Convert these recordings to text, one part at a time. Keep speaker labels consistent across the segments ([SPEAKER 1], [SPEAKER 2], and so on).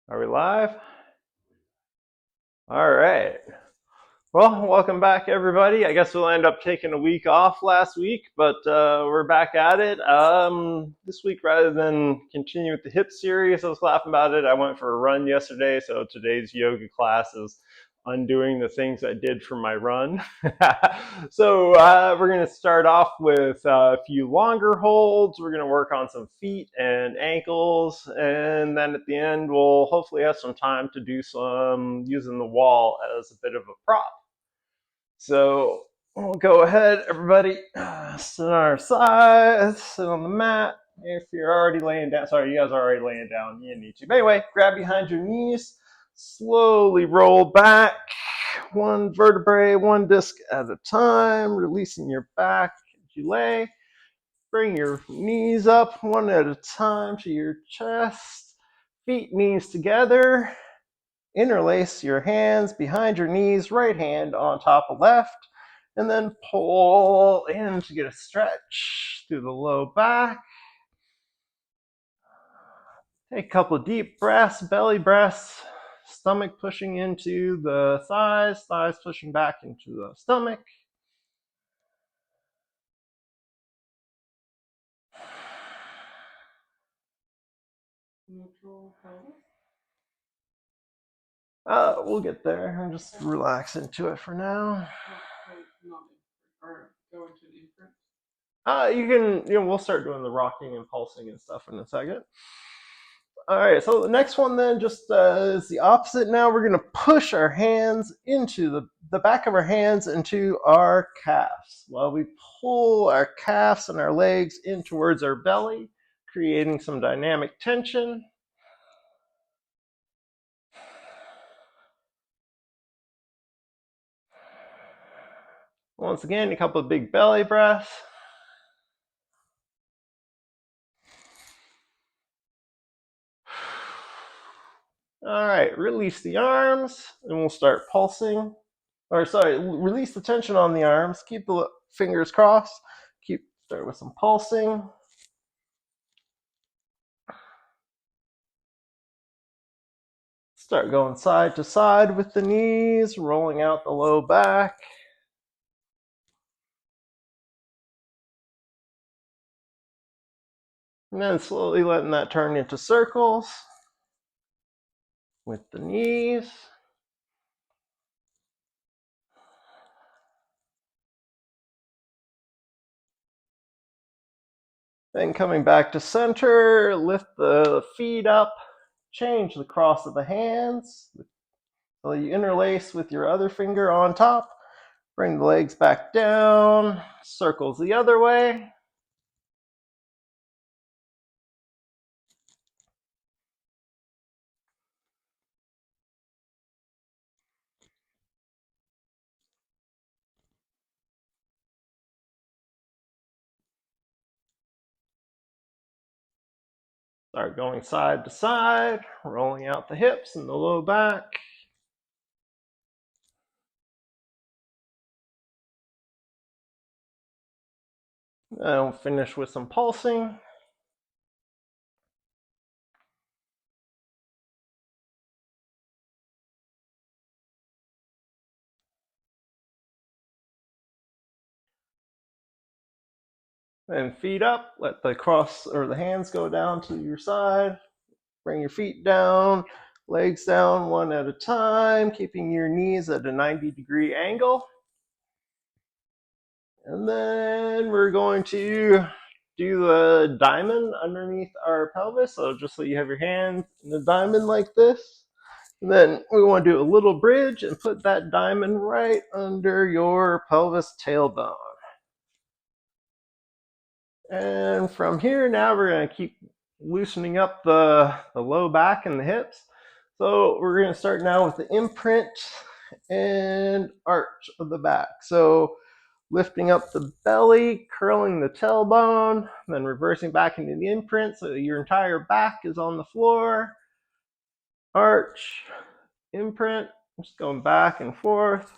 [SPEAKER 1] Are we live? All right. Well, welcome back, everybody. I guess we'll end up taking a week off last week, but we're back at it. This week, rather than continue with the hip series, I was laughing about it. I went for a run yesterday, so today's yoga class is undoing the things I did for my run. So we're going to start off with a few longer holds. We're going to work on some feet and ankles, and then at the end, we'll hopefully have some time to do some using the wall as a bit of a prop. So we'll go ahead, everybody, sit on our sides, sit on the mat. If you're already laying down, sorry, you guys are already laying down, you need to. But anyway, grab behind your knees, slowly roll back, one vertebrae, one disc at a time, releasing your back as you lay. Bring your knees up one at a time to your chest, feet, knees together. Interlace your hands behind your knees, right hand on top of left, and then pull in to get a stretch through the low back. Take a couple of deep breaths, belly breaths, stomach pushing into the thighs, thighs pushing back into the stomach. Neutral pelvis. We'll get there. I'm just relax into it for now. Or go into an imprint. You can, we'll start doing the rocking and pulsing and stuff in a second. All right, so the next one then just is the opposite. Now we're going to push our hands into the back of our hands into our calves while we pull our calves and our legs in towards our belly, creating some dynamic tension. Once again, a couple of big belly breaths. All right, release the arms and we'll start pulsing. Or sorry, release the tension on the arms. Keep the fingers crossed. Start with some pulsing. Start going side to side with the knees, rolling out the low back. And then slowly letting that turn into circles with the knees. Then coming back to center, lift the feet up, change the cross of the hands. So you interlace with your other finger on top. Bring the legs back down, circles the other way. Start going side to side, rolling out the hips and the low back. And finish with some pulsing. Then feet up, let the cross or the hands go down to your side. Bring your feet down, legs down one at a time, keeping your knees at a 90-degree angle. And then we're going to do the diamond underneath our pelvis. So just so you have your hands in the diamond like this. And then we want to do a little bridge and put that diamond right under your pelvis tailbone. And from here, now we're going to keep loosening up the low back and the hips. So we're going to start now with the imprint and arch of the back. So lifting up the belly, curling the tailbone, then reversing back into the imprint so your entire back is on the floor. Arch, imprint, just going back and forth.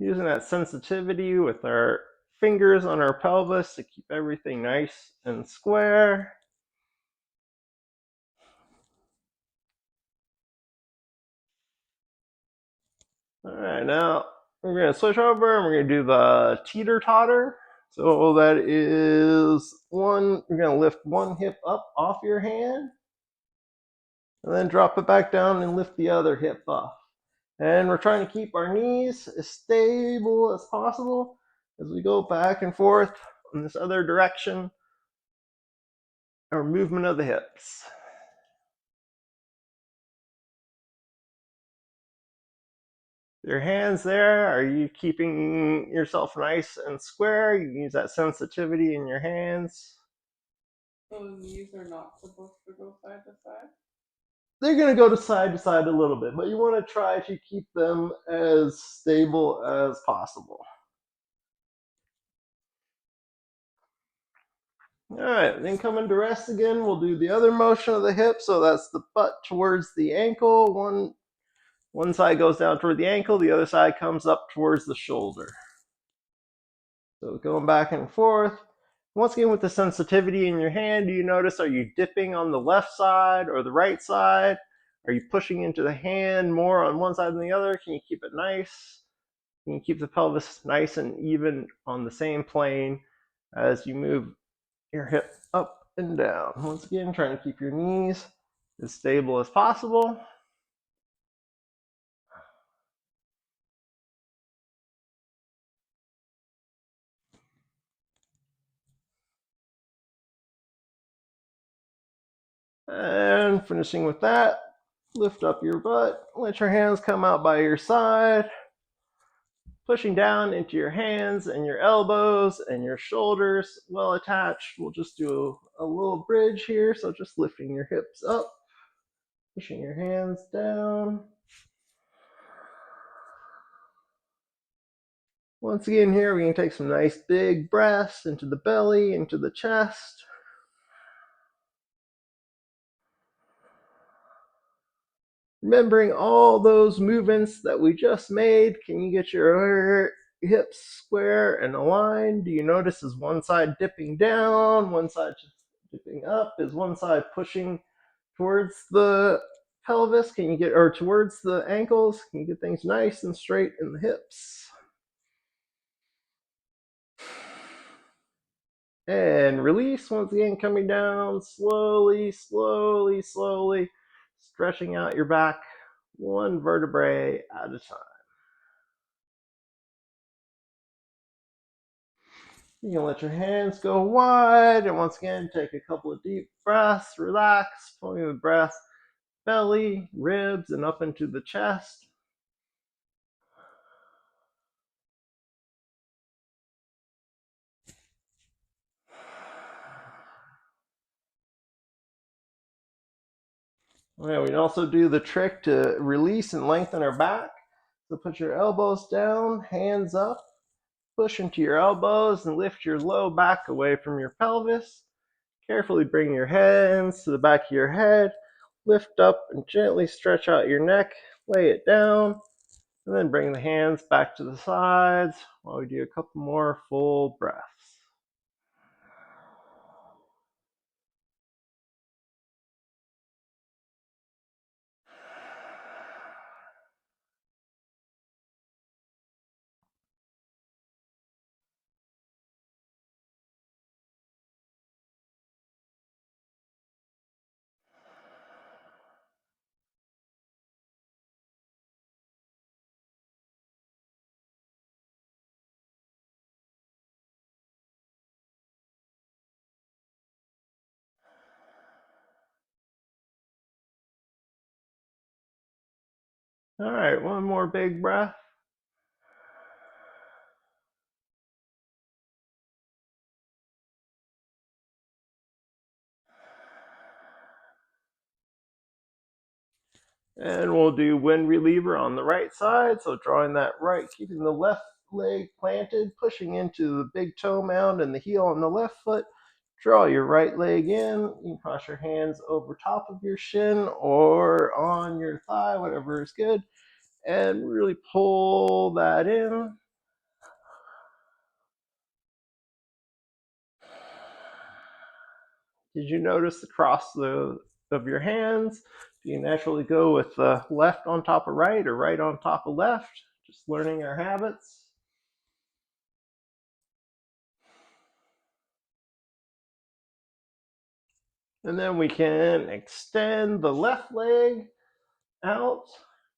[SPEAKER 1] Using that sensitivity with our fingers on our pelvis to keep everything nice and square. All right, now we're going to switch over and we're going to do the teeter totter. So that is one, you're going to lift one hip up off your hand and then drop it back down and lift the other hip up. And we're trying to keep our knees as stable as possible as we go back and forth in this other direction, or movement of the hips. Your hands there, are you keeping yourself nice and square? You can use that sensitivity in your hands.
[SPEAKER 2] So the knees are not supposed to go side to side?
[SPEAKER 1] They're going to go to side a little bit, but you want to try to keep them as stable as possible. All right, then coming to rest again, we'll do the other motion of the hip. So that's the butt towards the ankle. One side goes down toward the ankle, the other side comes up towards the shoulder. So going back and forth. Once again, with the sensitivity in your hand, do you notice, are you dipping on the left side or the right side? Are you pushing into the hand more on one side than the other? Can you keep it nice? Can you keep the pelvis nice and even on the same plane as you move your hip up and down? Once again, trying to keep your knees as stable as possible. And finishing with that, lift up your butt, let your hands come out by your side, pushing down into your hands and your elbows and your shoulders well attached. We'll just do a little bridge here, so just lifting your hips up, pushing your hands down. Once again here, we can take some nice big breaths into the belly, into the chest. Remembering all those movements that we just made, can you get your hips square and aligned? Do you notice, is one side dipping down, one side just dipping up? Is one side pushing towards the pelvis? Can you get, or towards the ankles? Can you get things nice and straight in the hips? And release, once again, coming down slowly, slowly, slowly, stretching out your back one vertebrae at a time. You can let your hands go wide, and once again, take a couple of deep breaths, relax, pulling the breath, belly, ribs, and up into the chest. Yeah, we can also do the trick to release and lengthen our back. So put your elbows down, hands up, push into your elbows, and lift your low back away from your pelvis. Carefully bring your hands to the back of your head, lift up and gently stretch out your neck, lay it down, and then bring the hands back to the sides while we do a couple more full breaths. All right, one more big breath. And we'll do wind reliever on the right side. So drawing that right, keeping the left leg planted, pushing into the big toe mound and the heel on the left foot. Draw your right leg in. You can cross your hands over top of your shin or on your thigh, whatever is good. And really pull that in. Did you notice the cross of your hands? Do you naturally go with left on top of right or right on top of left? Just learning our habits. And then we can extend the left leg out.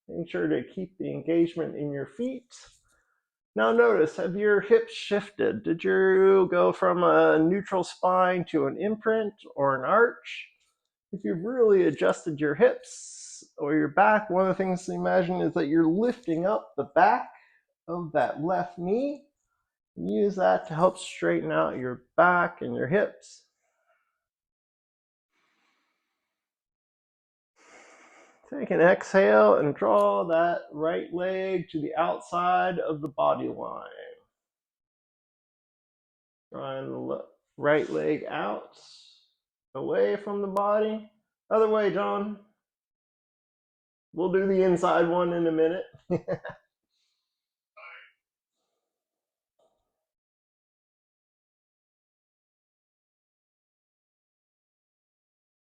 [SPEAKER 1] Make sure to keep the engagement in your feet. Now notice, have your hips shifted? Did you go from a neutral spine to an imprint or an arch? If you've really adjusted your hips or your back, one of the things to imagine is that you're lifting up the back of that left knee. Use that to help straighten out your back and your hips. Take an exhale and draw that right leg to the outside of the body line. Drawing the right leg out, away from the body. Other way, John. We'll do the inside one in a minute.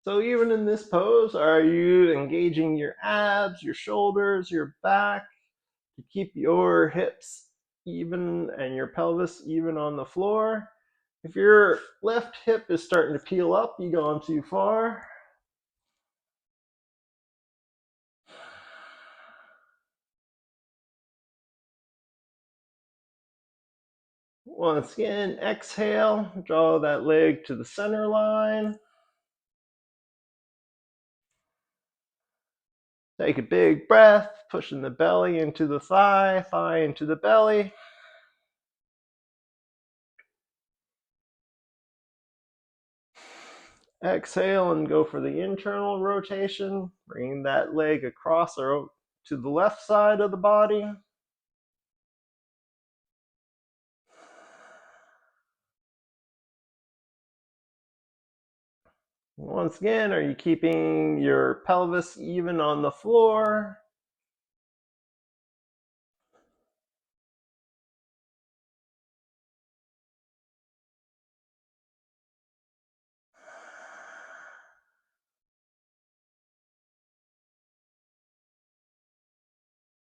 [SPEAKER 1] So even in this pose, are you engaging your abs, your shoulders, your back to keep your hips even and your pelvis even on the floor? If your left hip is starting to peel up, you've gone too far. Once again, exhale, draw that leg to the center line. Take a big breath, pushing the belly into the thigh, thigh into the belly. Exhale and go for the internal rotation, bringing that leg across or to the left side of the body. Once again, are you keeping your pelvis even on the floor?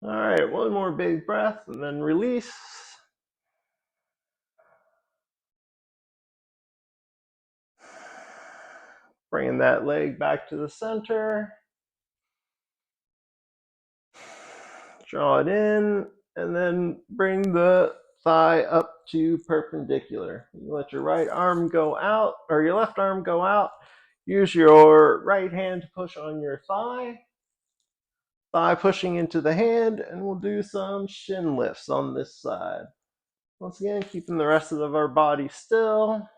[SPEAKER 1] All right, one more big breath and then release. Bringing that leg back to the center. Draw it in and then bring the thigh up to perpendicular. You let your right arm go out or your left arm go out. Use your right hand to push on your thigh. Thigh pushing into the hand, and we'll do some shin lifts on this side. Once again, keeping the rest of our body still.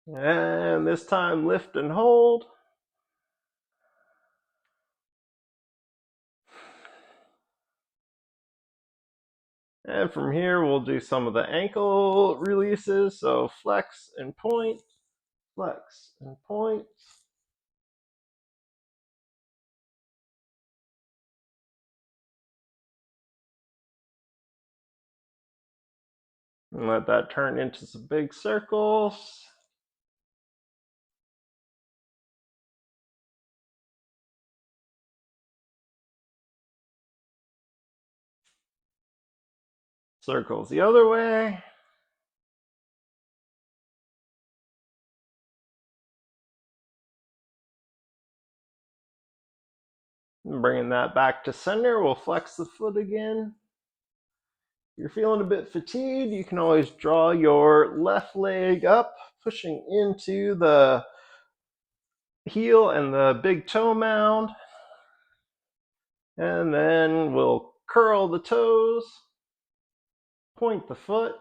[SPEAKER 1] And this time, lift and hold. And from here, we'll do some of the ankle releases. So flex and point, flex and point. And let that turn into some big circles. Circles the other way. And bringing that back to center, we'll flex the foot again. If you're feeling a bit fatigued, you can always draw your left leg up, pushing into the heel and the big toe mound. And then we'll curl the toes, point the foot,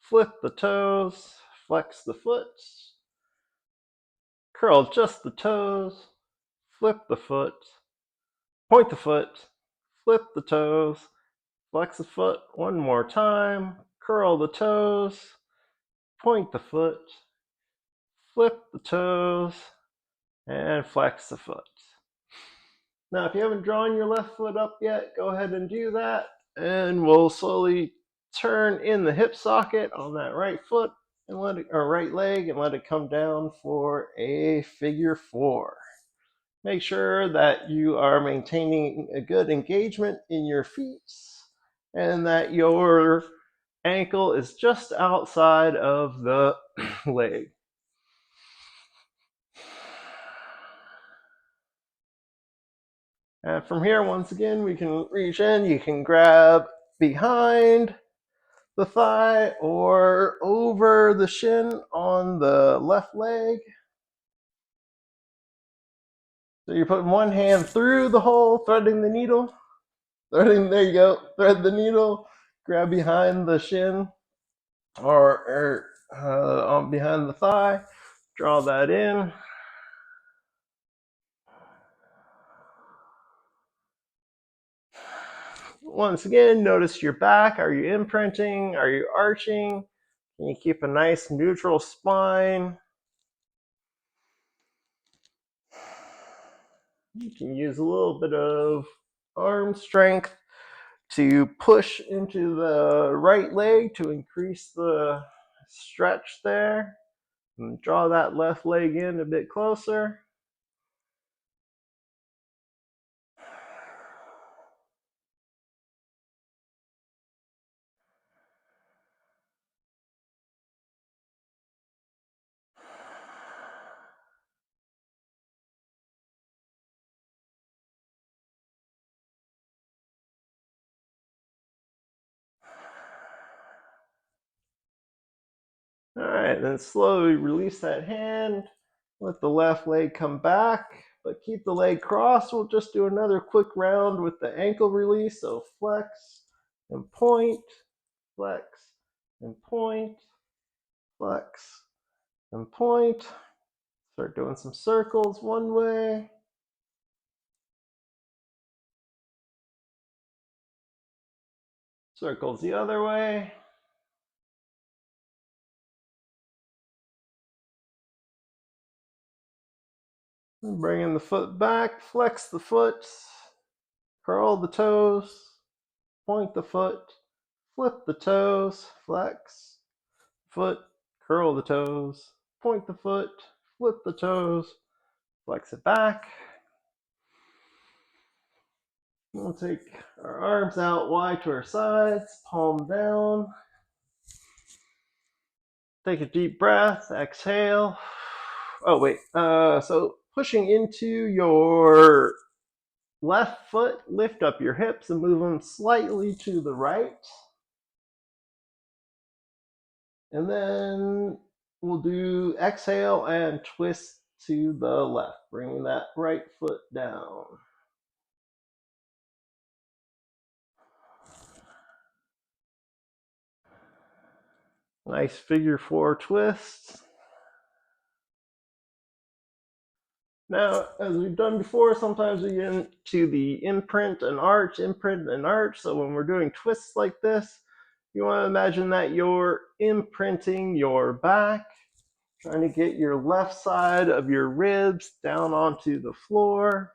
[SPEAKER 1] flip the toes, flex the foot, curl just the toes, flip the foot, point the foot, flip the toes, flex the foot one more time, curl the toes, point the foot, flip the toes, and flex the foot. Now, if you haven't drawn your left foot up yet, go ahead and do that, and we'll slowly turn in the hip socket on that right foot and let it, or right leg, and let it come down for a figure four. Make sure that you are maintaining a good engagement in your feet and that your ankle is just outside of the leg. And from here, once again, we can reach in. You can grab behind the thigh or over the shin on the left leg. So you're putting one hand through the hole, threading the needle. There you go. Thread the needle, grab behind the shin or behind the thigh. Draw that in. Once again, notice your back. Are you imprinting? Are you arching? Can you keep a nice neutral spine? You can use a little bit of arm strength to push into the right leg to increase the stretch there. And draw that left leg in a bit closer. All right, then slowly release that hand. Let the left leg come back, but keep the leg crossed. We'll just do another quick round with the ankle release. So flex and point, flex and point, flex and point. Start doing some circles one way. Circles the other way. Bringing the foot back, flex the foot, curl the toes, point the foot, flip the toes, flex, foot, curl the toes, point the foot, flip the toes, flex it back. We'll take our arms out wide to our sides, palm down. Take a deep breath, exhale. Oh, wait. So pushing into your left foot, lift up your hips and move them slightly to the right. And then we'll do exhale and twist to the left, bringing that right foot down. Nice figure four twist. Now, as we've done before, sometimes we get into the imprint and arch, imprint and arch. So when we're doing twists like this, you want to imagine that you're imprinting your back, trying to get your left side of your ribs down onto the floor.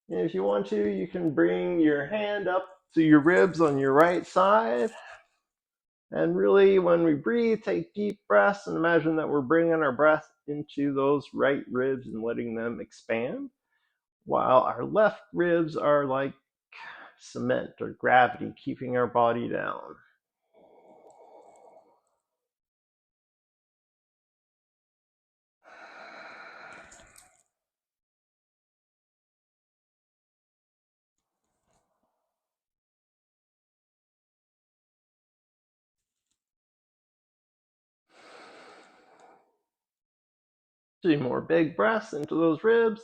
[SPEAKER 1] And if you want to, you can bring your hand up to your ribs on your right side. And really, when we breathe, take deep breaths and imagine that we're bringing our breath into those right ribs and letting them expand, while our left ribs are like cement or gravity, keeping our body down. Three more big breaths into those ribs.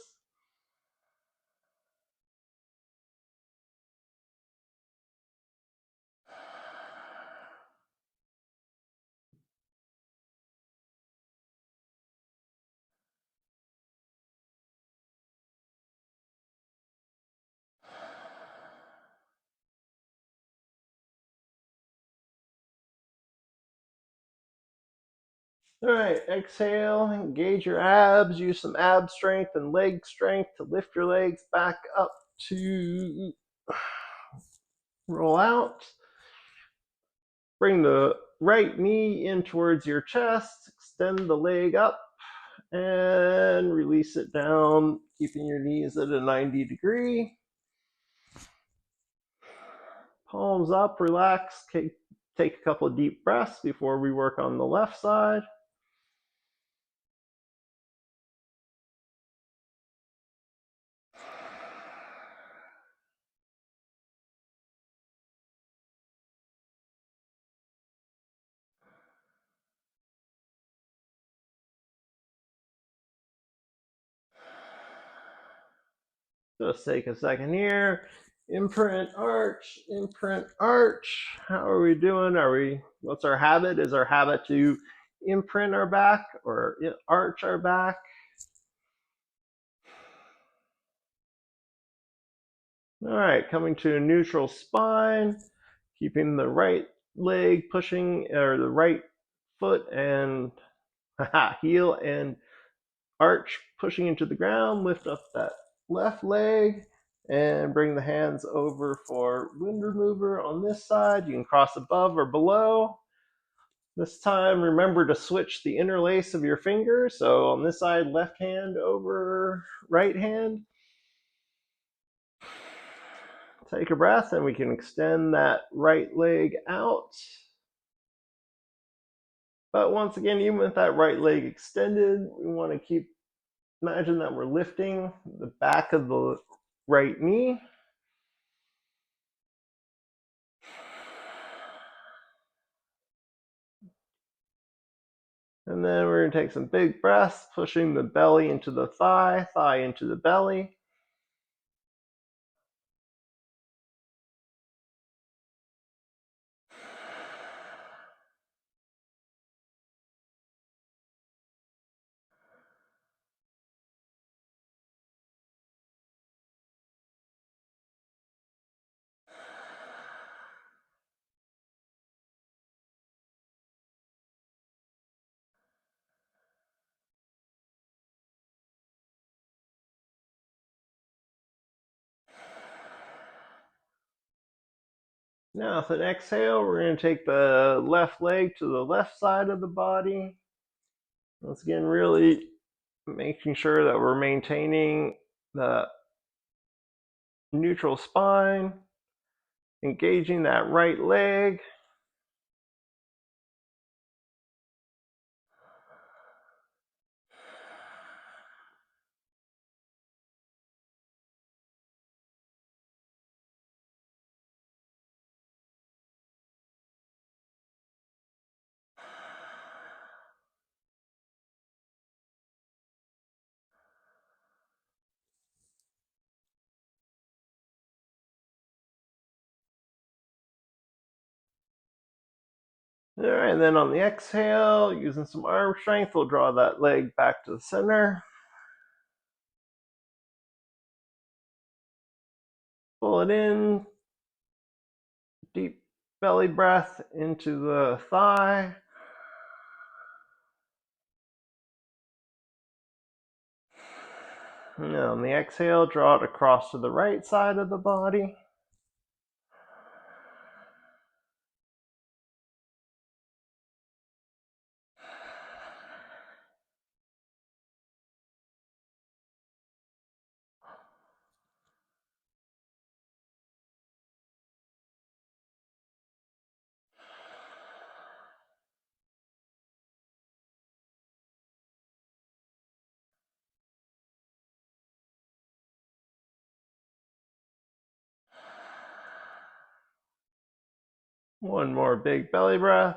[SPEAKER 1] All right, exhale, engage your abs, use some ab strength and leg strength to lift your legs back up to Roll out. Bring the right knee in towards your chest. Extend the leg up and release it down, keeping your knees at a 90 degree. Palms up, relax. Take a couple of deep breaths before we work on the left side. Just take a second here. Imprint, arch, imprint, arch. How are we doing? What's our habit? Is our habit to imprint our back or arch our back? All right, coming to a neutral spine, keeping the right leg pushing, or the right foot and heel and arch pushing into the ground. Lift up that left leg and bring the hands over for wind remover on this side. You can cross above or below. This time, remember to switch the interlace of your fingers. So on this side, left hand over right hand. Take a breath and we can extend that right leg out. But once again, even with that right leg extended, we want to imagine that we're lifting the back of the right knee. And then we're going to take some big breaths, pushing the belly into the thigh, thigh into the belly. Now with an exhale, we're going to take the left leg to the left side of the body. Once again, really making sure that we're maintaining the neutral spine, engaging that right leg. All right, and then on the exhale, using some arm strength, we'll draw that leg back to the center. Pull it in. Deep belly breath into the thigh. And on the exhale, draw it across to the right side of the body. One more big belly breath.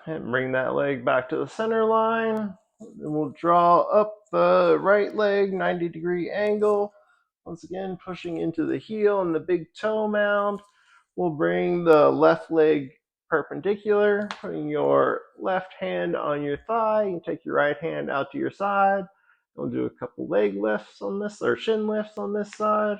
[SPEAKER 1] And bring that leg back to the center line. And we'll draw up the right leg, 90-degree angle. Once again, pushing into the heel and the big toe mound. We'll bring the left leg perpendicular, putting your left hand on your thigh. You can take your right hand out to your side. We'll do a couple leg lifts on this, or shin lifts on this side.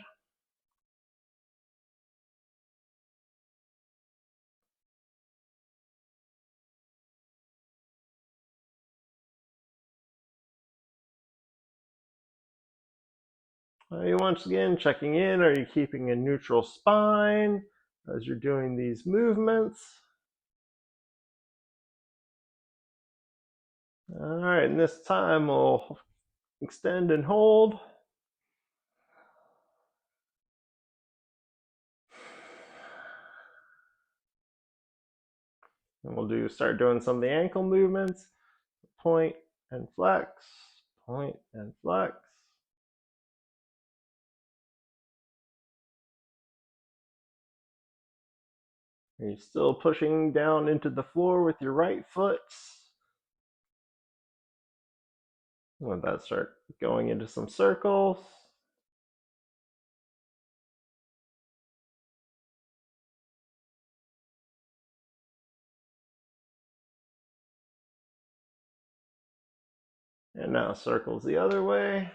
[SPEAKER 1] Once again, checking in, are you keeping a neutral spine as you're doing these movements? All right, and this time we'll extend and hold. And we'll start doing some of the ankle movements. Point and flex, point and flex. Are you still pushing down into the floor with your right foot? Let that start going into some circles. And now circles the other way.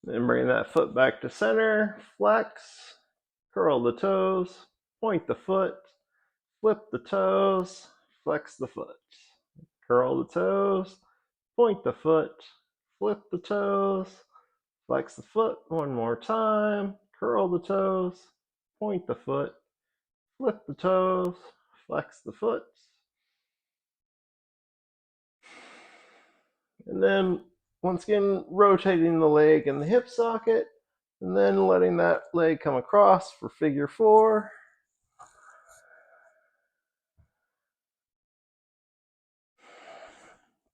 [SPEAKER 1] Then bring that foot back to center, flex, curl the toes, point the foot, flip the toes, flex the foot. Curl the toes, point the foot, flip the toes, flex the foot one more time, curl the toes, point the foot, flip the toes, flex the foot. And then once again, rotating the leg in the hip socket, and then letting that leg come across for figure 4.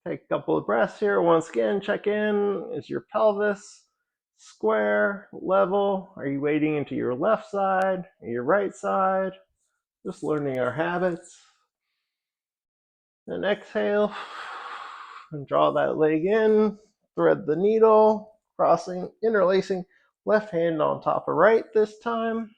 [SPEAKER 1] Take a couple of breaths here. Once again, check in. Is your pelvis square, level? Are you weighting into your left side or your right side? Just learning our habits. Then exhale and draw that leg in. Thread the needle, crossing, interlacing left hand on top of right this time.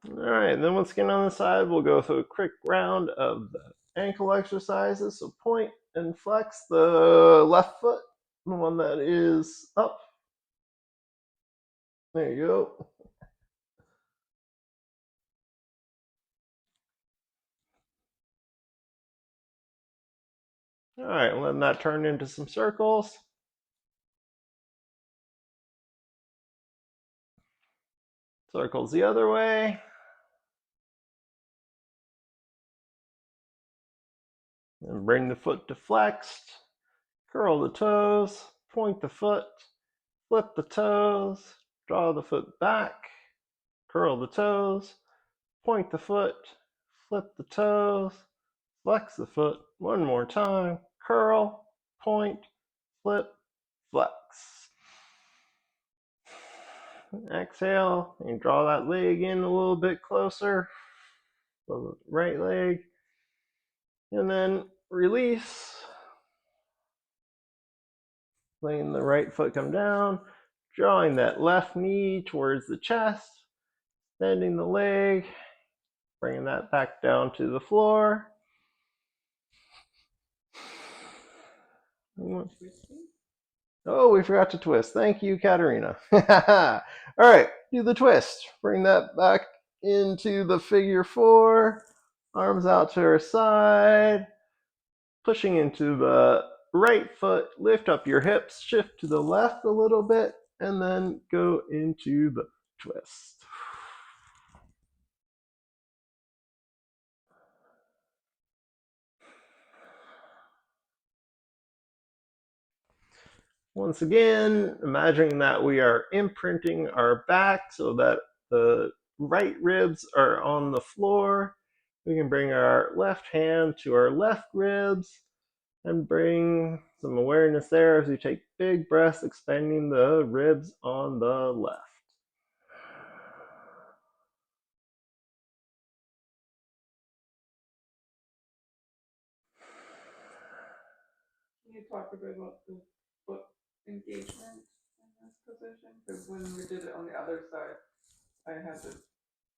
[SPEAKER 1] All right, and then once again on the side, we'll go through a quick round of the ankle exercises. So point and flex the left foot, the one that is up. There you go. All right, letting that turn into some circles. Circles the other way. And bring the foot to flexed. Curl the toes, point the foot, flip the toes, draw the foot back, curl the toes, point the foot, flip the toes, flex the foot one more time, curl, point, flip, flex. Exhale and draw that leg in a little bit closer, the right leg, and then release. Letting the right foot come down, drawing that left knee towards the chest, bending the leg, bringing that back down to the floor. Oh, we forgot to twist. Thank you, Katerina. All right, do the twist. Bring that back into the figure 4. Arms out to our side. Pushing into the right foot. Lift up your hips. Shift to the left a little bit. And then go into the twist. Once again, imagining that we are imprinting our back so that the right ribs are on the floor. We can bring our left hand to our left ribs and bring some awareness there as we take big breaths, expanding the ribs on the left.
[SPEAKER 2] Can you talk a bit about the foot engagement? this position? Because when we did it on the other side, I had to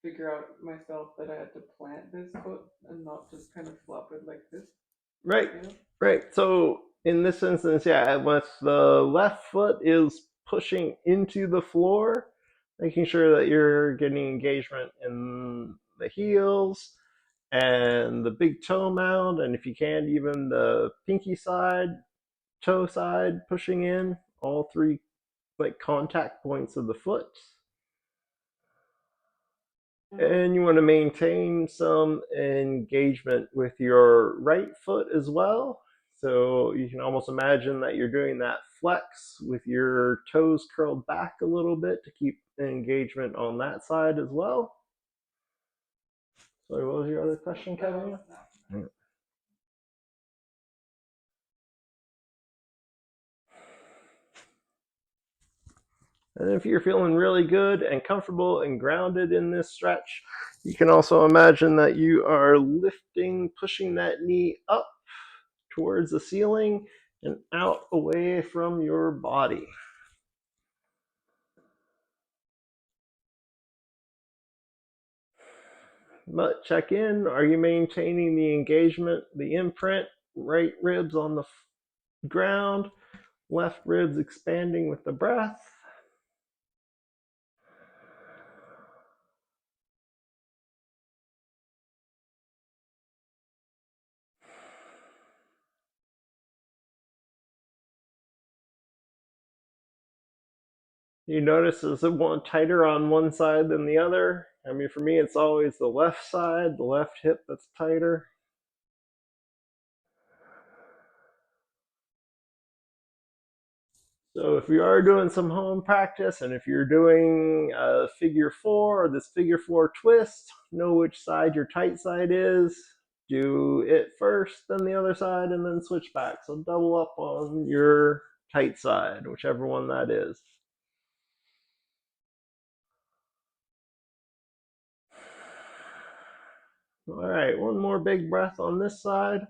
[SPEAKER 2] figure out myself that I had to plant this foot and not just kind of flop it like this.
[SPEAKER 1] Right,
[SPEAKER 2] You know?
[SPEAKER 1] right. So in this instance, yeah, with the left foot is pushing into the floor, making sure that you're getting engagement in the heels and the big toe mound, and if you can, even the pinky side, toe side pushing in, all three like contact points of the foot. And you want to maintain some engagement with your right foot as well. So you can almost imagine that you're doing that flex with your toes curled back a little bit to keep engagement on that side as well. Sorry, what was your other question, Kevin? And if you're feeling really good and comfortable and grounded in this stretch, you can also imagine that you are lifting, pushing that knee up towards the ceiling and out away from your body. But check in. Are you maintaining the engagement, the imprint? Right ribs on the ground, left ribs expanding with the breath. You notice is it one tighter on one side than the other? I mean, for me, it's always the left side, the left hip that's tighter. So if you are doing some home practice and if you're doing a figure four or this figure four twist, know which side your tight side is. Do it first, then the other side, and then switch back. So double up on your tight side, whichever one that is. All right, one more big breath on this side.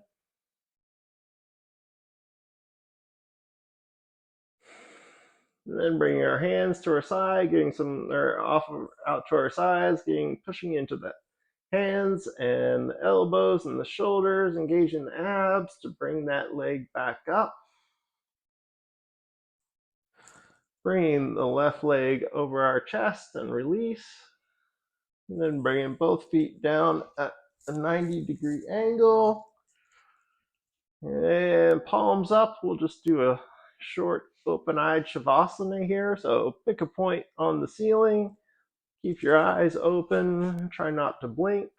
[SPEAKER 1] And then bring our hands to our side, getting some, or off out to our sides, pushing into the hands and the elbows and the shoulders, engaging the abs to bring that leg back up. Bringing the left leg over our chest and release. And then bringing both feet down at a 90-degree angle. And palms up. We'll just do a short open-eyed Shavasana here. So pick a point on the ceiling. Keep your eyes open. Try not to blink.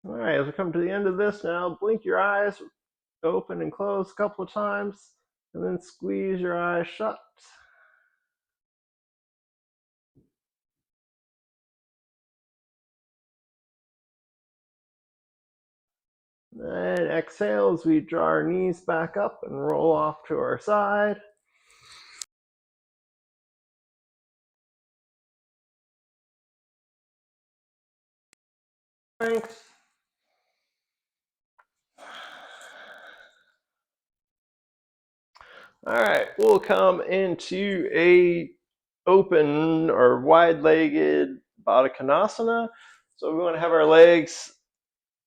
[SPEAKER 1] All right, as we come to the end of this now, blink your eyes open and close a couple of times, and then squeeze your eyes shut. And exhale as we draw our knees back up and roll off to our side. Thanks. All right, we'll come into a open or wide-legged Baddha Konasana. So we want to have our legs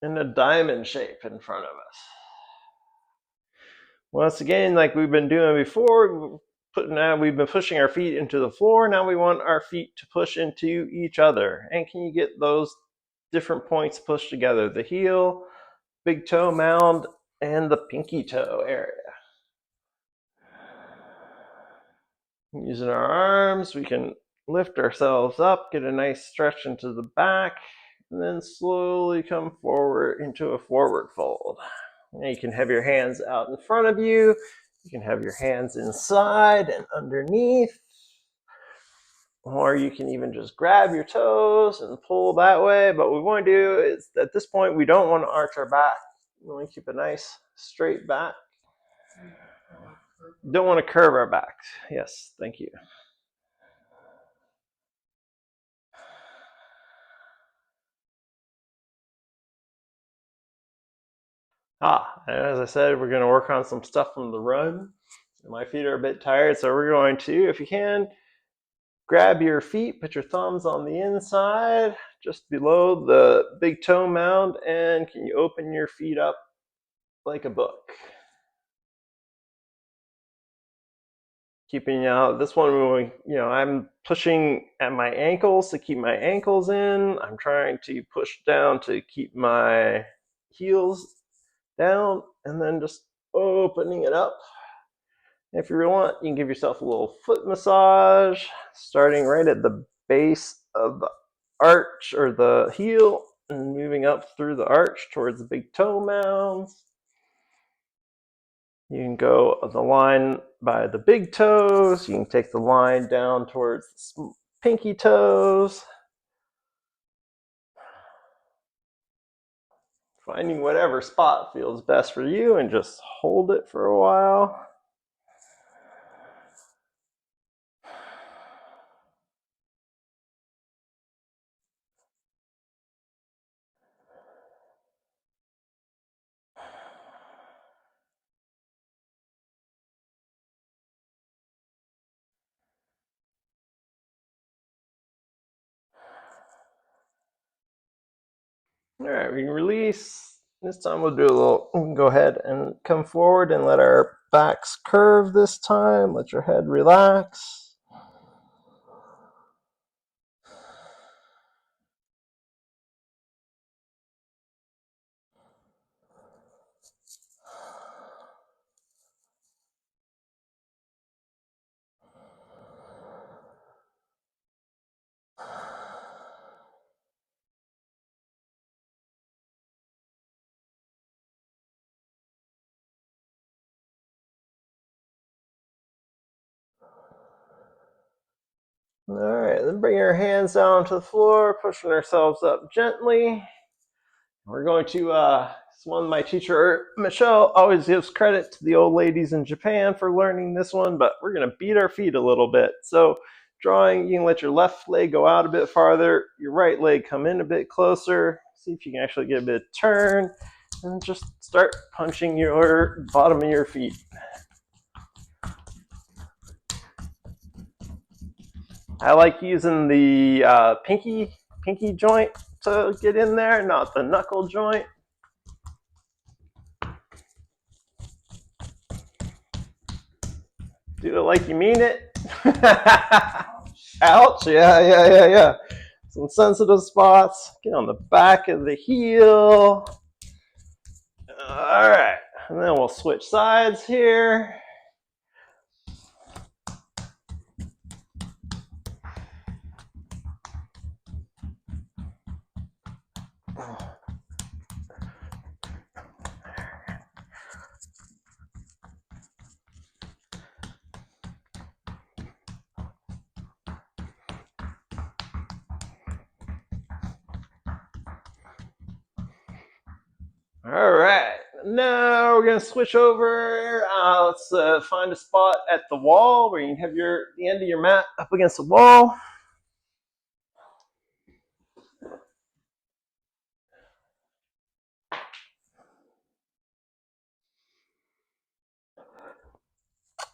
[SPEAKER 1] in a diamond shape in front of us. Once again, like we've been doing before, we've been pushing our feet into the floor. Now we want our feet to push into each other. And can you get those different points pushed together? The heel, big toe mound, and the pinky toe area. Using our arms, we can lift ourselves up, get a nice stretch into the back, and then slowly come forward into a forward fold. Now you can have your hands out in front of you. You can have your hands inside and underneath, or you can even just grab your toes and pull that way. But what we want to do is, at this point, we don't want to arch our back. We want to keep a nice straight back. Don't want to curve our backs. Yes, thank you. And as I said, we're going to work on some stuff from the run. My feet are a bit tired, so we're going to, if you can, grab your feet, put your thumbs on the inside, just below the big toe mound, and can you open your feet up like a book? Keeping out this one, I'm pushing at my ankles to keep my ankles in. I'm trying to push down to keep my heels down, and then just opening it up. If you want, you can give yourself a little foot massage, starting right at the base of the arch or the heel and moving up through the arch towards the big toe mounds. You can go the line by the big toes. You can take the line down towards the pinky toes. Finding whatever spot feels best for you and just hold it for a while. All right, we can release. This time we can go ahead and come forward and let our backs curve this time. Let your head relax. All right, then bring our hands down to the floor, pushing ourselves up gently. We're going to, this one, my teacher, Michelle, always gives credit to the old ladies in Japan for learning this one, but we're going to beat our feet a little bit. So drawing, you can let your left leg go out a bit farther, your right leg come in a bit closer. See if you can actually get a bit of turn, and just start punching your bottom of your feet. I like using the pinky joint to get in there, not the knuckle joint. Do it like you mean it. Ouch. Yeah. Some sensitive spots. Get on the back of the heel. All right. And then we'll switch sides here. All right, now we're gonna switch over. Let's find a spot at the wall where you can have the end of your mat up against the wall.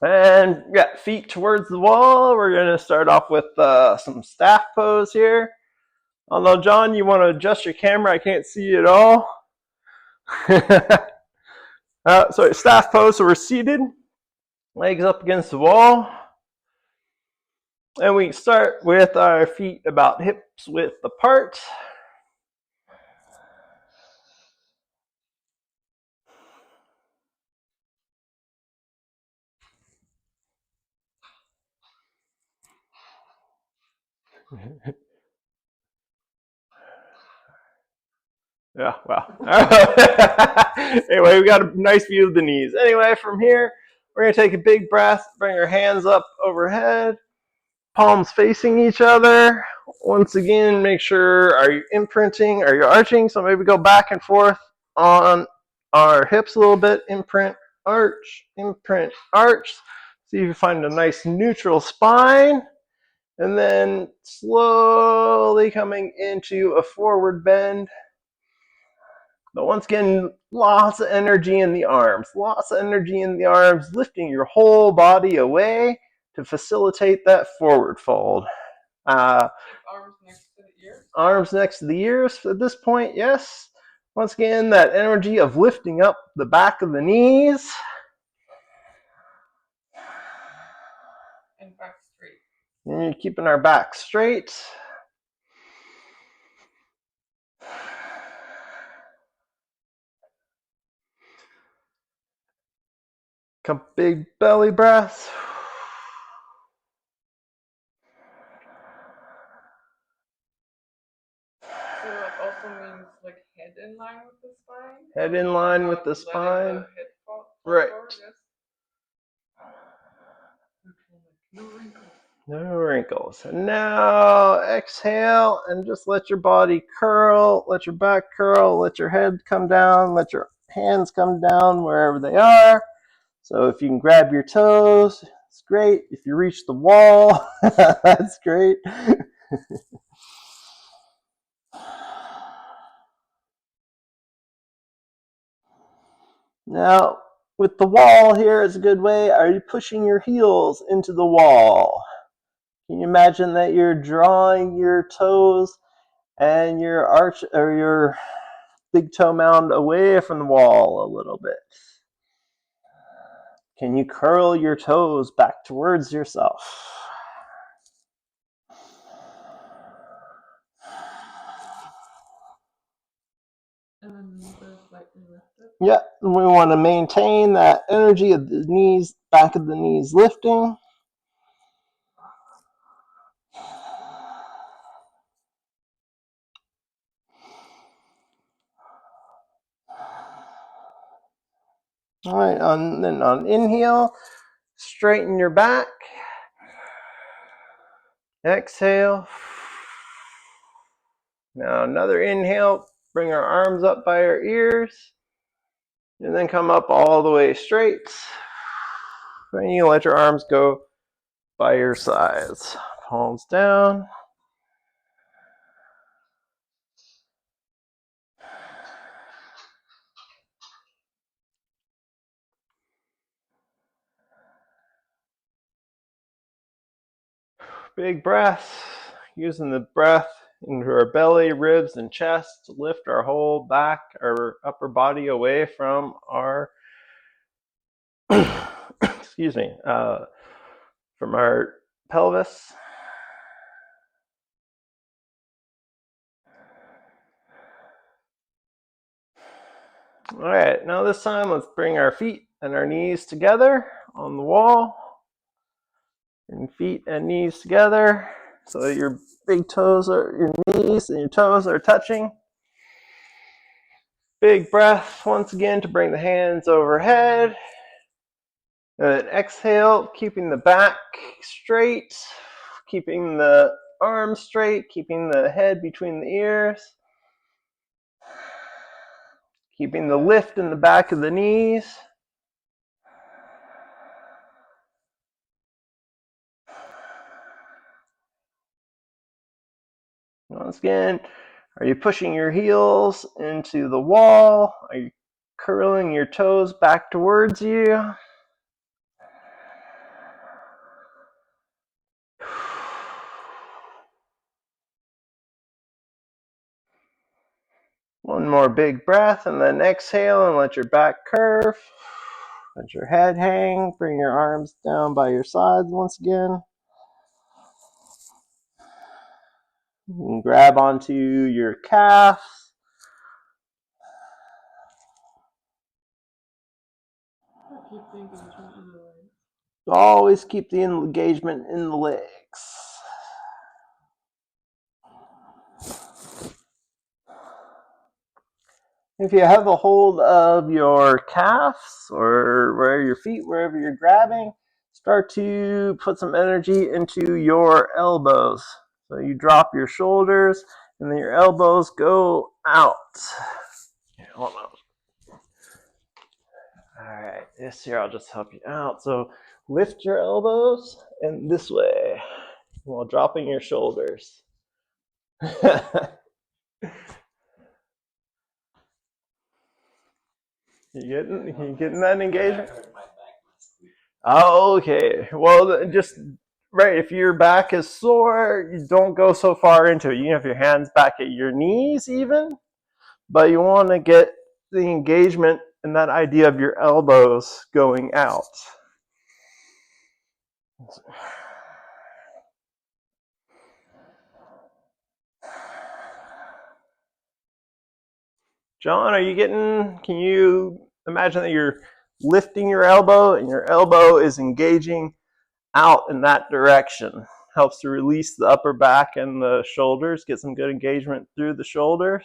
[SPEAKER 1] And yeah, feet towards the wall. We're gonna start off with some staff pose here. Although, John, you want to adjust your camera? I can't see you at all. So staff pose, so we're seated, legs up against the wall. And we start with our feet about hips width apart. Yeah, wow. Anyway, we got a nice view of the knees. Anyway, from here, We're going to take a big breath, bring our hands up overhead, palms facing each other. Once again, make sure, are you imprinting, are you arching? So maybe go back and forth on our hips a little bit. Imprint, arch, imprint, arch. See if you find a nice neutral spine. And then slowly coming into a forward bend. But once again, lots of energy in the arms. Lots of energy in the arms, lifting your whole body away to facilitate that forward fold.
[SPEAKER 2] Arms next to the ears?
[SPEAKER 1] Arms next to the ears at this point, yes. Once again, that energy of lifting up the back of the knees.
[SPEAKER 2] And back straight.
[SPEAKER 1] And you're keeping our back straight. Couple big belly breaths.
[SPEAKER 2] So that also means like head in line with the spine?
[SPEAKER 1] Head in line with the spine.
[SPEAKER 2] The head fall
[SPEAKER 1] Right.
[SPEAKER 2] forward, yes. No wrinkles.
[SPEAKER 1] No wrinkles. And now exhale and just let your body curl, let your back curl, let your head come down, let your hands come down wherever they are. So if you can grab your toes, it's great. If you reach the wall, that's great. Now, with the wall here is a good way. Are you pushing your heels into the wall? Can you imagine that you're drawing your toes and your arch or your big toe mound away from the wall a little bit? Can you curl your toes back towards yourself?
[SPEAKER 2] And then knees are slightly lifted.
[SPEAKER 1] Yeah, we want to maintain that energy of the knees, back of the knees lifting. All right, then on inhale, straighten your back. Exhale. Now another inhale, bring our arms up by our ears. And then come up all the way straight. And you let your arms go by your sides. Palms down. Big breath. Using the breath into our belly, ribs, and chest to lift our whole back, our upper body away from our excuse me, from our pelvis. All right, now this time let's bring our feet and our knees together on the wall. And feet and knees together so that your big toes are, your knees and your toes are touching. Big breath once again to bring the hands overhead. And then exhale, keeping the back straight, keeping the arms straight, keeping the head between the ears. Keeping the lift in the back of the knees. Once again, are you pushing your heels into the wall? Are you curling your toes back towards you? One more big breath and then exhale and let your back curve. Let your head hang. Bring your arms down by your sides once again. You can grab onto your calves.
[SPEAKER 2] Keep the engagement in the legs.
[SPEAKER 1] Always keep the engagement in the legs. If you have a hold of your calves or where your feet, wherever you're grabbing, start to put some energy into your elbows. So you drop your shoulders and then your elbows go out. Hold on. All right, this here I'll just help you out. So lift your elbows and this way while dropping your shoulders. You getting that engagement? Oh, okay. Well, just right. If your back is sore, you don't go so far into it. You can have your hands back at your knees, even, but you want to get the engagement and that idea of your elbows going out. John, are you getting? Can you imagine that you're lifting your elbow and your elbow is engaging out in that direction? Helps to release the upper back and the shoulders, get some good engagement through the shoulders.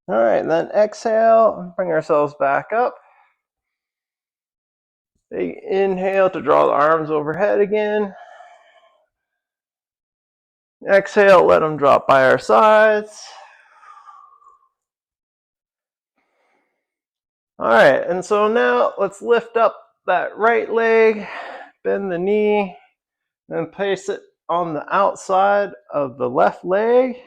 [SPEAKER 1] All right, then exhale, bring ourselves back up. Big inhale to draw the arms overhead again. Exhale, let them drop by our sides. All right, and so now let's lift up that right leg, bend the knee, and place it on the outside of the left leg,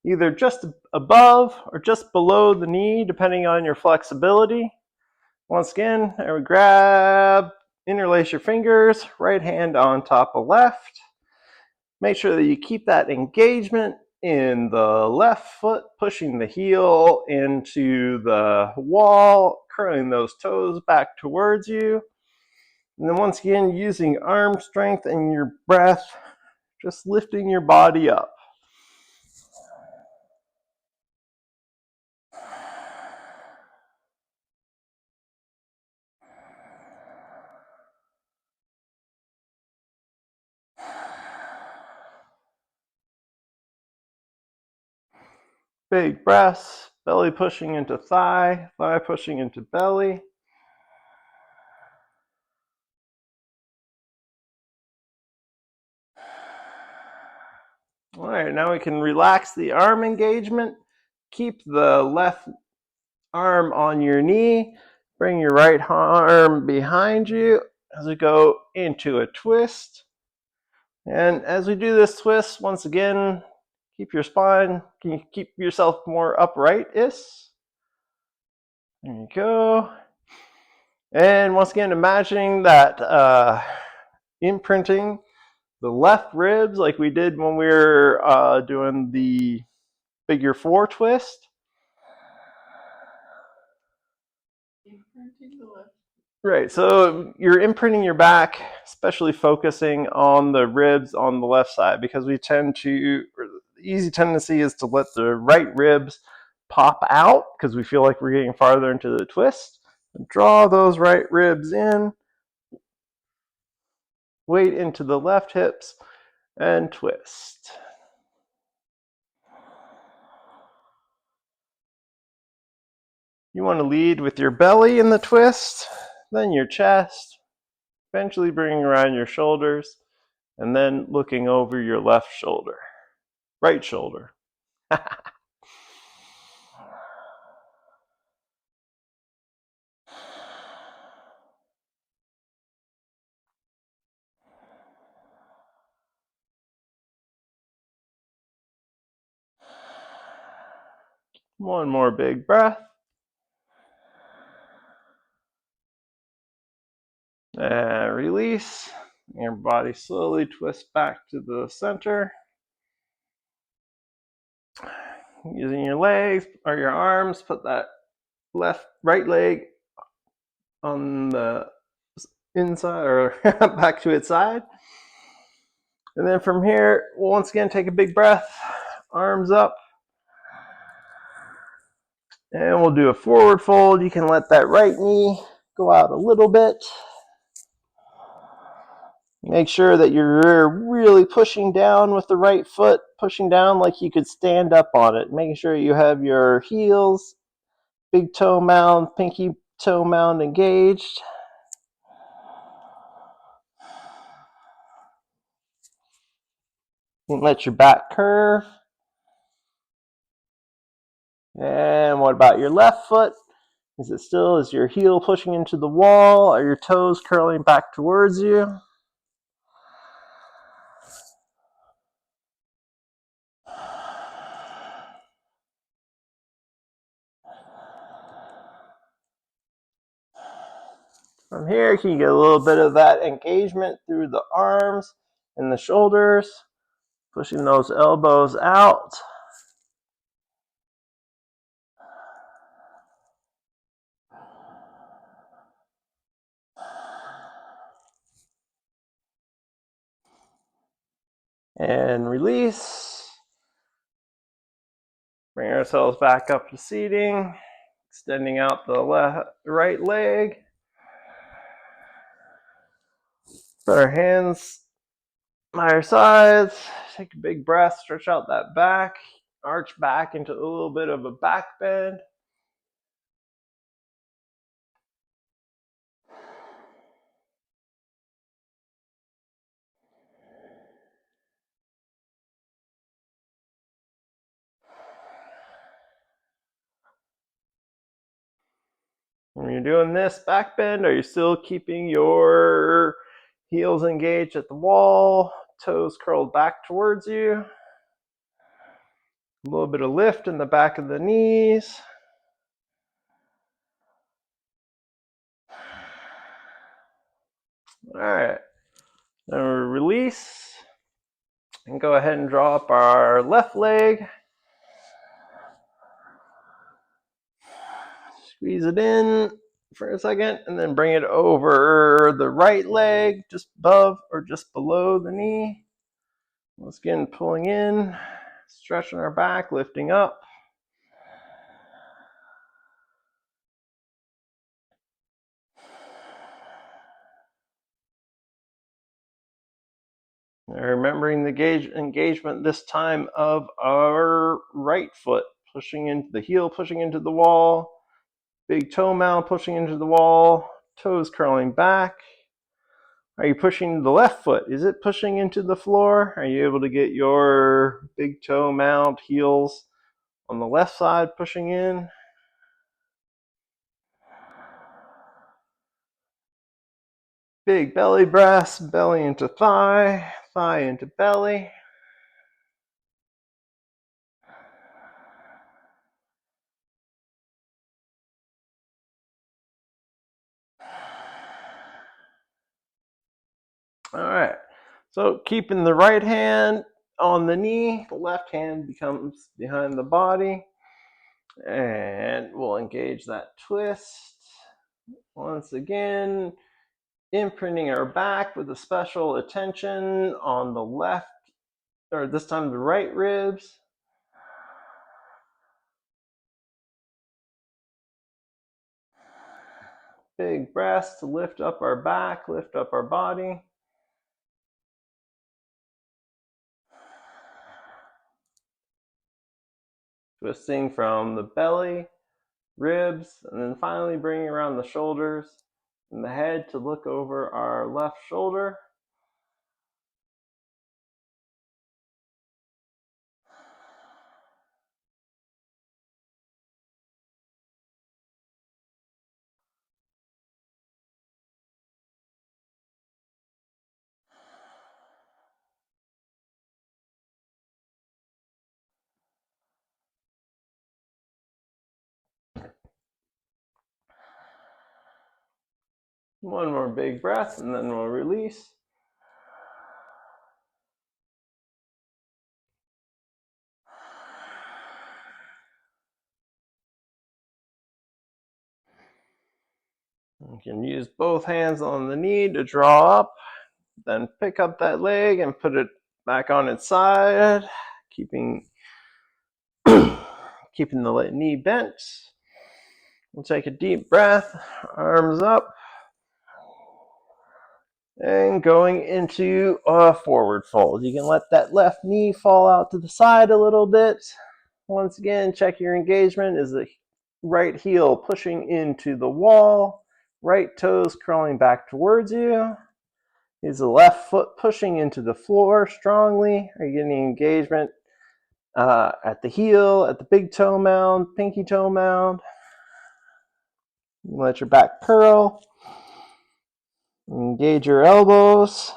[SPEAKER 1] either just above or just below the knee, depending on your flexibility. Once again, I would grab, interlace your fingers, right hand on top of left. Make sure that you keep that engagement in the left foot, pushing the heel into the wall, curling those toes back towards you. And then once again, using arm strength and your breath, just lifting your body up. Big breaths, belly pushing into thigh, thigh pushing into belly. All right, now we can relax the arm engagement. Keep the left arm on your knee. Bring your right arm behind you as we go into a twist. And as we do this twist, once again, keep your spine, can you keep yourself more upright-ish? There you go. And once again, imagining that imprinting the left ribs like we did when we were doing the figure 4 twist.
[SPEAKER 2] Imprinting the left.
[SPEAKER 1] Right, so you're imprinting your back, especially focusing on the ribs on the left side, because we tend to, the easy tendency is to let the right ribs pop out because we feel like we're getting farther into the twist. Draw those right ribs in, weight into the left hips, and twist. You want to lead with your belly in the twist, then your chest, eventually bringing around your shoulders, and then looking over your left shoulder, right shoulder. One more big breath. And release. Your body slowly twists back to the center. Using your legs or your arms, put that right leg on the inside or back to its side. And then from here, we'll once again take a big breath, arms up. And we'll do a forward fold. You can let that right knee go out a little bit. Make sure that you're really pushing down with the right foot, pushing down like you could stand up on it. Making sure you have your heels, big toe mound, pinky toe mound engaged. You can let your back curve. And what about your left foot? Is your heel pushing into the wall? Are your toes curling back towards you? From here, you can get a little bit of that engagement through the arms and the shoulders, pushing those elbows out. And release. Bring ourselves back up to seating, extending out the right leg. Put our hands by our sides. Take a big breath, stretch out that back, arch back into a little bit of a back bend. When you're doing this back bend, are you still keeping your heels engaged at the wall, toes curled back towards you? A little bit of lift in the back of the knees. All right, then we release and go ahead and draw up our left leg. Squeeze it in for a second and then bring it over the right leg, just above or just below the knee. Once again, pulling in, stretching our back, lifting up. Remembering the engagement this time of our right foot, pushing into the heel, pushing into the wall, big toe mound pushing into the wall, toes curling back. Are you pushing the left foot? Is it pushing into the floor? Are you able to get your big toe mound, heels on the left side pushing in? Big belly breaths, belly into thigh, thigh into belly. All right, so keeping the right hand on the knee, the left hand becomes behind the body, and we'll engage that twist. Once again, imprinting our back with a special attention on the left, or this time the right ribs. Big breaths to lift up our back, lift up our body. Twisting from the belly, ribs, and then finally bringing around the shoulders and the head to look over our left shoulder. One more big breath and then we'll release. You can use both hands on the knee to draw up, then pick up that leg and put it back on its side, keeping the knee bent. We'll take a deep breath, arms up, and going into a forward fold. You can let that left knee fall out to the side a little bit. Once again, check your engagement. Is the right heel pushing into the wall, right toes curling back towards you? Is the left foot pushing into the floor strongly? Are you getting engagement at the heel, at the big toe mound, pinky toe mound? Let your back curl. Engage your elbows.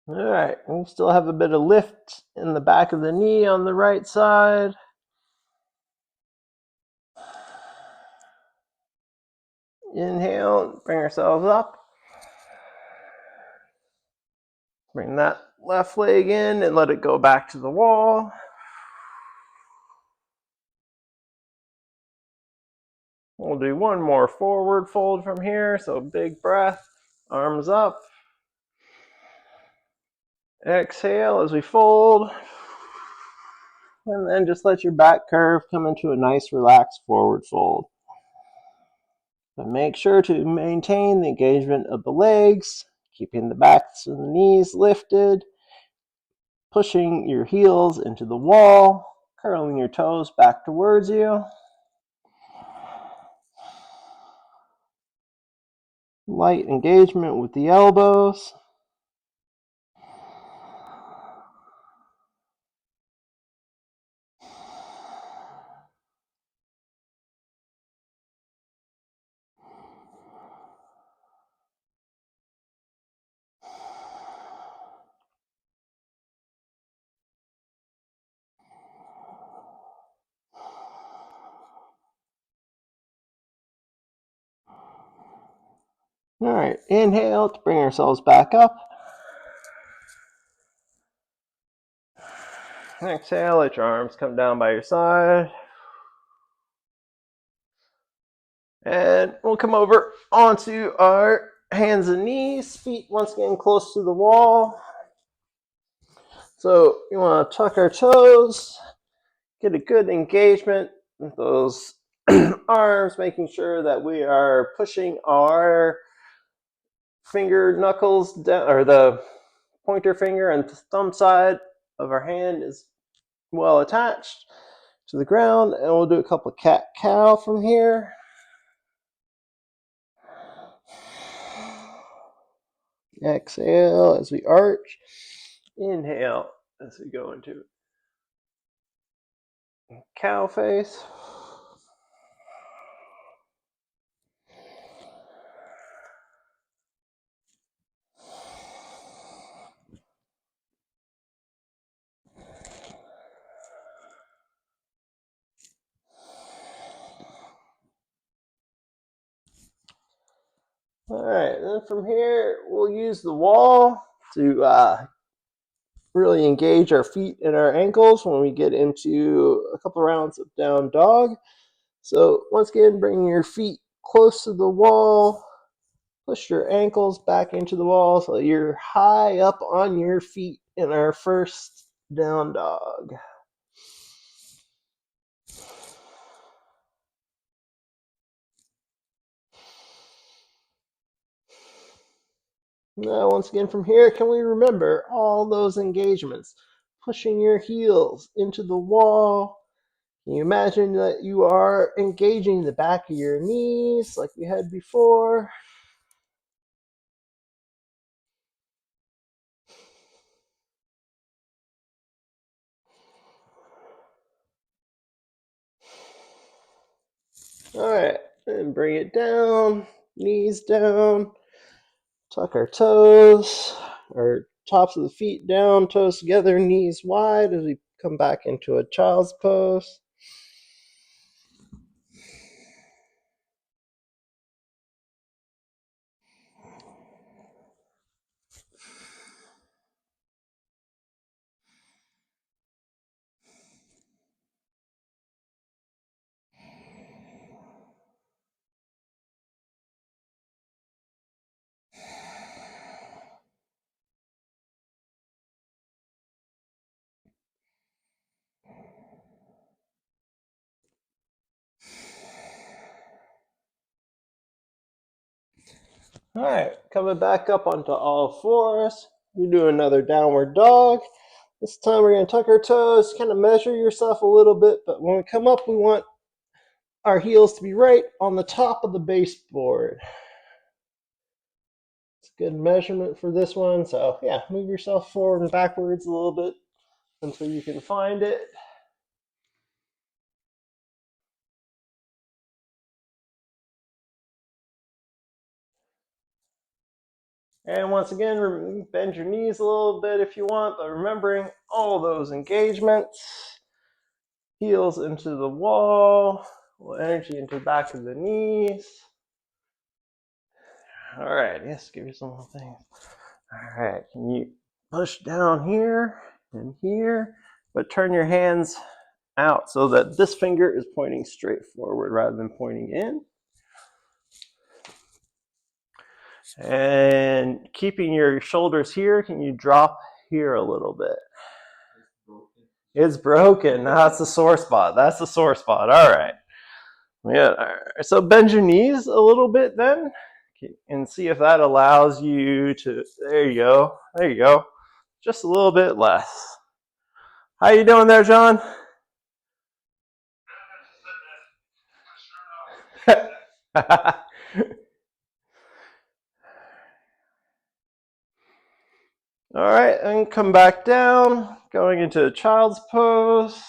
[SPEAKER 1] All right, we still have a bit of lift in the back of the knee on the right side. Inhale, bring ourselves up. Bring that left leg in and let it go back to the wall. We'll do one more forward fold from here. So big breath, arms up. Exhale as we fold. And then just let your back curve come into a nice relaxed forward fold. But make sure to maintain the engagement of the legs, keeping the backs of the knees lifted, pushing your heels into the wall, curling your toes back towards you. Light engagement with the elbows. All right, inhale to bring ourselves back up. Exhale, let your arms come down by your side. And we'll come over onto our hands and knees, feet once again close to the wall. So you want to tuck our toes, get a good engagement with those arms, making sure that we are pushing our finger knuckles down, or the pointer finger and the thumb side of our hand is well attached to the ground. And we'll do a couple of cat-cow from here. Exhale as we arch. Inhale as we go into cow face. All right, then from here, we'll use the wall to really engage our feet and our ankles when we get into a couple rounds of down dog. So once again, bring your feet close to the wall, push your ankles back into the wall so you're high up on your feet in our first down dog. Now, once again, from here, can we remember all those engagements? Pushing your heels into the wall. Can you imagine that you are engaging the back of your knees like we had before? All right, and bring it down, knees down, tuck our toes, our tops of the feet down, toes together, knees wide as we come back into a child's pose. All right, coming back up onto all fours. You do another downward dog. This time we're going to tuck our toes, kind of measure yourself a little bit, but when we come up, we want our heels to be right on the top of the baseboard. It's a good measurement for this one. So yeah, move yourself forward and backwards a little bit until you can find it. And once again, bend your knees a little bit if you want, but remembering all those engagements. Heels into the wall, a little energy into the back of the knees. All right, yes, give you some more things. All right, can you push down here and here, but turn your hands out so that this finger is pointing straight forward rather than pointing in. And keeping your shoulders here, can you drop here a little bit? It's broken. No, that's the sore spot. That's the sore spot. All right. Yeah. All right. So bend your knees a little bit then, and see if that allows you to. There you go. There you go. Just a little bit less. How you doing there, John? All right, and come back down, going into a child's pose.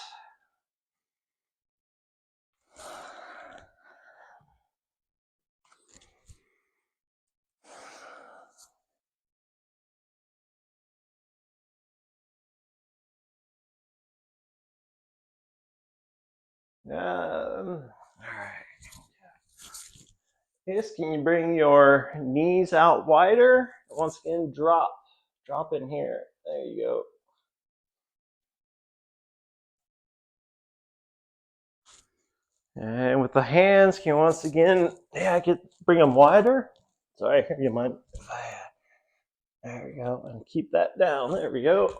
[SPEAKER 1] All right. Yes, can you bring your knees out wider? Once again, drop in here. There you go. And with the hands, can you once again, bring them wider. Sorry, you mind? There we go, and keep that down. There we go.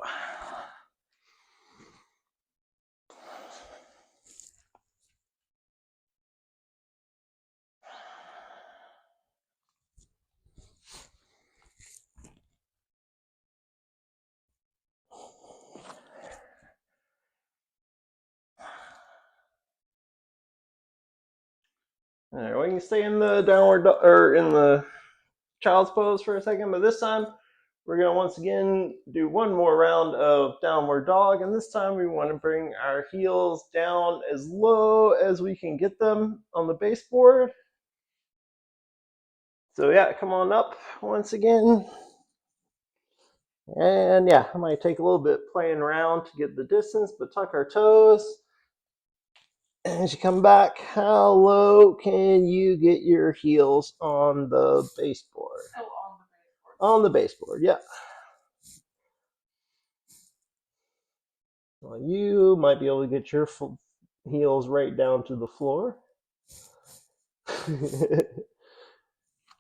[SPEAKER 1] All right, we can stay in the downward or in the child's pose for a second, but this time we're going to once again do one more round of downward dog, and this time we want to bring our heels down as low as we can get them on the baseboard. So yeah, come on up once again. And yeah, I might take a little bit playing around to get the distance, but tuck our toes. As you come back, how low can you get your heels on the baseboard?
[SPEAKER 2] Oh, on the baseboard.
[SPEAKER 1] On the baseboard, yeah. Well, you might be able to get your heels right down to the floor.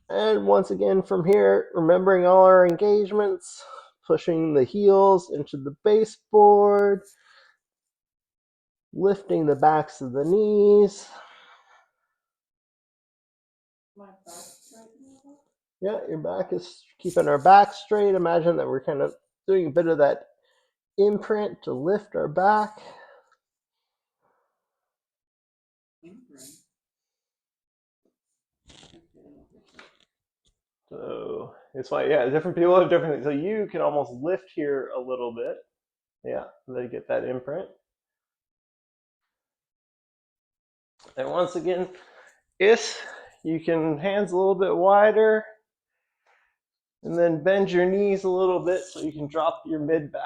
[SPEAKER 1] And once again from here, remembering all our engagements, pushing the heels into the baseboard, lifting the backs of the knees.
[SPEAKER 2] My back straight now?
[SPEAKER 1] Yeah, your back is keeping our back straight. Imagine that we're kind of doing a bit of that imprint to lift our back. So it's like, yeah, different people have different things. So you can almost lift here a little bit. Yeah, they get that imprint. And once again, If you can, hands a little bit wider, and then bend your knees a little bit so you can drop your mid back.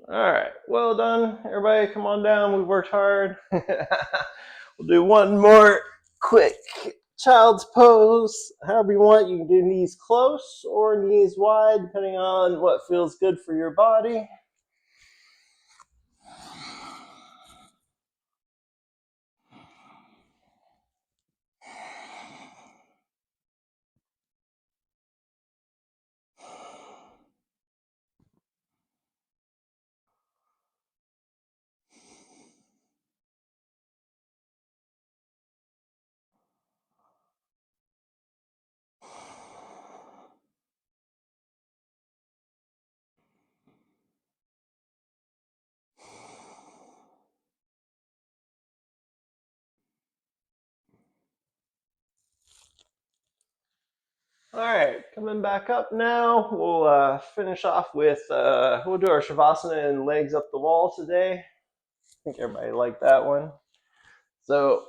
[SPEAKER 1] All right, well done. Everybody come on down. We worked hard. We'll do one more quick child's pose. However you want, you can do knees close or knees wide, depending on what feels good for your body. All right, coming back up now. We'll finish off with, we'll do our Shavasana and legs up the wall today. I think everybody liked that one. So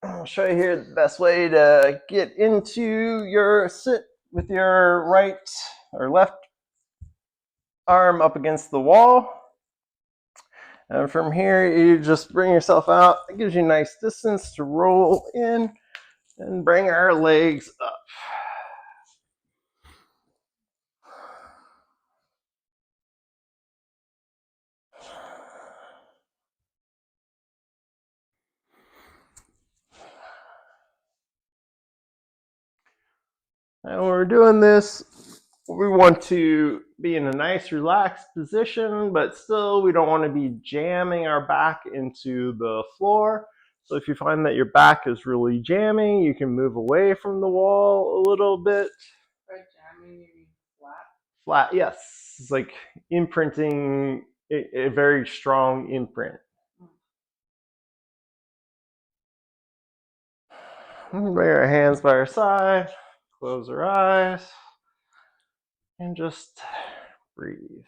[SPEAKER 1] I'll show you here the best way to get into your sit with your right or left arm up against the wall. And from here, you just bring yourself out. It gives you a nice distance to roll in and bring our legs up. And when we're doing this, we want to be in a nice relaxed position, but still we don't want to be jamming our back into the floor. So if you find that your back is really jamming, you can move away from the wall a little bit.
[SPEAKER 2] By jamming, you mean flat?
[SPEAKER 1] Flat, yes. It's like imprinting a very strong imprint. Bring our hands by our side, close our eyes, and just breathe.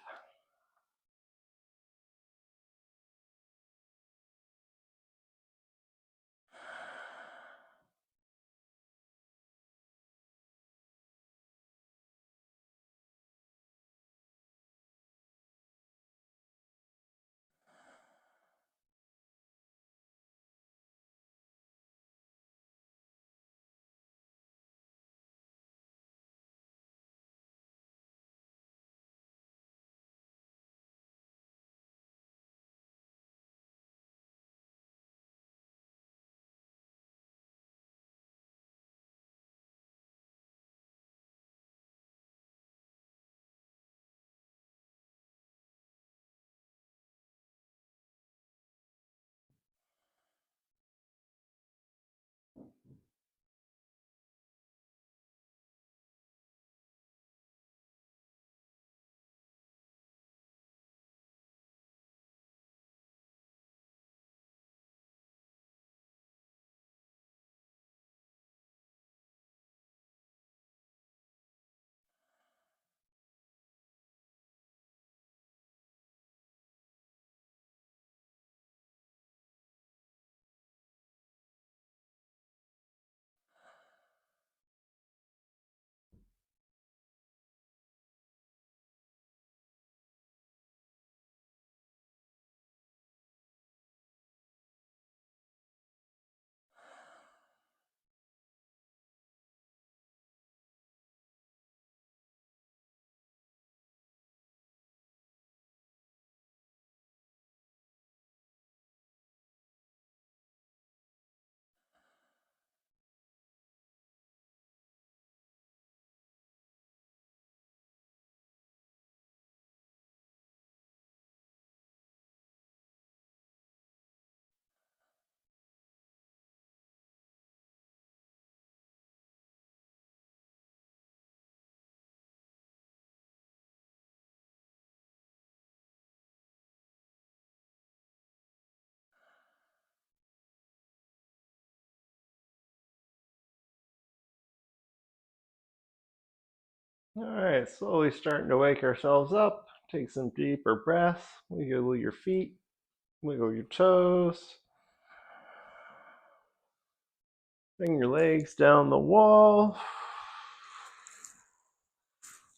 [SPEAKER 1] All right, slowly starting to wake ourselves up. Take some deeper breaths. Wiggle your feet, wiggle your toes. Bring your legs down the wall.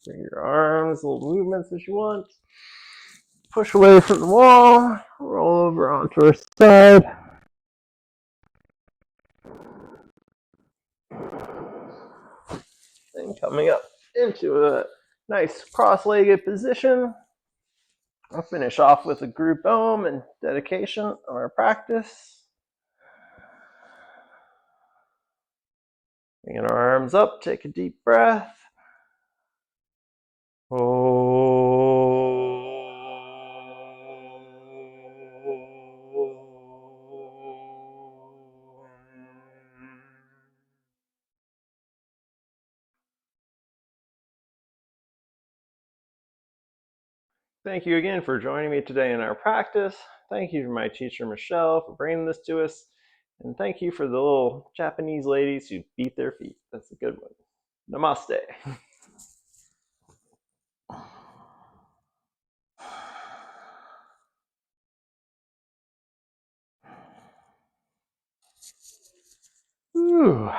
[SPEAKER 1] Bring your arms, little movements as you want. Push away from the wall. Roll over onto our side. And coming up into a nice cross-legged position. I'll finish off with a group Om and dedication of our practice. Bringing our arms up, take a deep breath. Thank you again for joining me today in our practice. Thank you to my teacher, Michelle, for bringing this to us. And thank you for the little Japanese ladies who beat their feet. That's a good one. Namaste. Ooh.